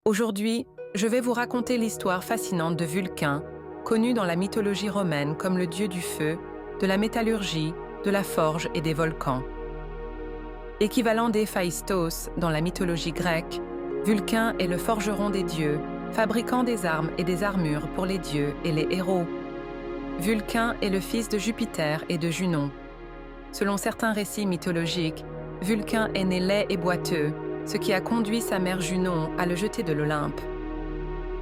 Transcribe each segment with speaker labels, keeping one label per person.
Speaker 1: Aujourd'hui, je vais vous raconter l'histoire fascinante de Vulcain, connu dans la mythologie romaine comme le dieu du feu, de la métallurgie, de la forge et des volcans. Équivalent d'Héphaïstos dans la mythologie grecque, Vulcain est le forgeron des dieux, fabricant des armes et des armures pour les dieux et les héros. Vulcain est le fils de Jupiter et de Junon. Selon certains récits mythologiques, Vulcain est né laid et boiteux, ce qui a conduit sa mère Junon à le jeter de l'Olympe.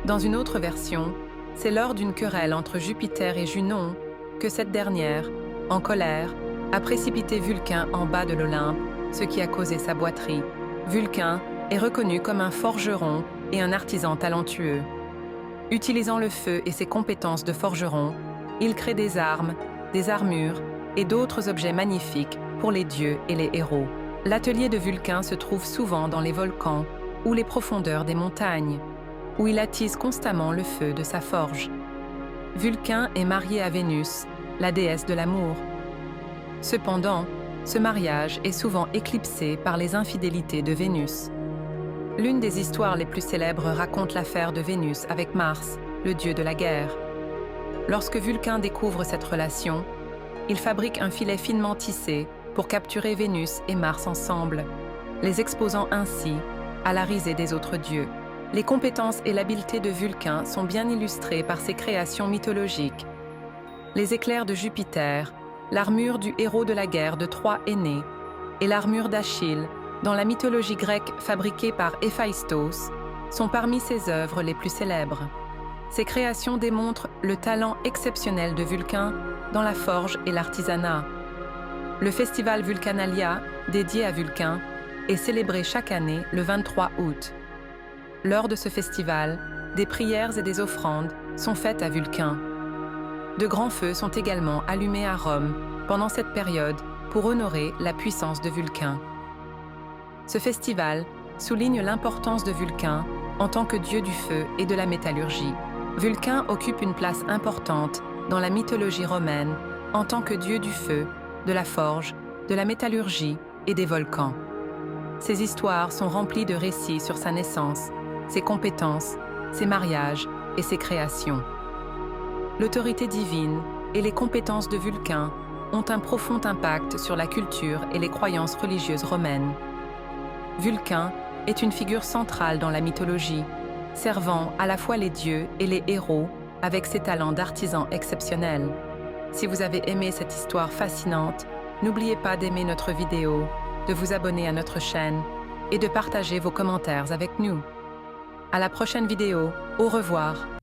Speaker 1: Dans une autre version, c'est lors d'une querelle entre Jupiter et Junon que cette dernière, en colère, a précipité Vulcain en bas de l'Olympe, ce qui a causé sa boiterie. Vulcain est reconnu comme un forgeron et un artisan talentueux. Utilisant le feu et ses compétences de forgeron, il crée des armes, des armures et d'autres objets magnifiques pour les dieux et les héros. L'atelier de Vulcain se trouve souvent dans les volcans ou les profondeurs des montagnes, où il attise constamment le feu de sa forge. Vulcain est marié à Vénus, la déesse de l'amour. Cependant, ce mariage est souvent éclipsé par les infidélités de Vénus. L'une des histoires les plus célèbres raconte l'affaire de Vénus avec Mars, le dieu de la guerre. Lorsque Vulcain découvre cette relation, il fabrique un filet finement tissé pour capturer Vénus et Mars ensemble, les exposant ainsi à la risée des autres dieux. Les compétences et l'habileté de Vulcain sont bien illustrées par ses créations mythologiques. Les éclairs de Jupiter, l'armure du héros de la guerre de Troie aîné et l'armure d'Achille, dans la mythologie grecque fabriquée par Héphaïstos, sont parmi ses œuvres les plus célèbres. Ces créations démontrent le talent exceptionnel de Vulcain dans la forge et l'artisanat. Le festival Vulcanalia, dédié à Vulcain, est célébré chaque année le 23 août. Lors de ce festival, des prières et des offrandes sont faites à Vulcain. De grands feux sont également allumés à Rome pendant cette période pour honorer la puissance de Vulcain. Ce festival souligne l'importance de Vulcain en tant que dieu du feu et de la métallurgie. Vulcain occupe une place importante dans la mythologie romaine en tant que dieu du feu, de la forge, de la métallurgie et des volcans. Ces histoires sont remplies de récits sur sa naissance, ses compétences, ses mariages et ses créations. L'autorité divine et les compétences de Vulcain ont un profond impact sur la culture et les croyances religieuses romaines. Vulcain est une figure centrale dans la mythologie, servant à la fois les dieux et les héros avec ses talents d'artisan exceptionnels. Si vous avez aimé cette histoire fascinante, n'oubliez pas d'aimer notre vidéo, de vous abonner à notre chaîne et de partager vos commentaires avec nous. À la prochaine vidéo, au revoir.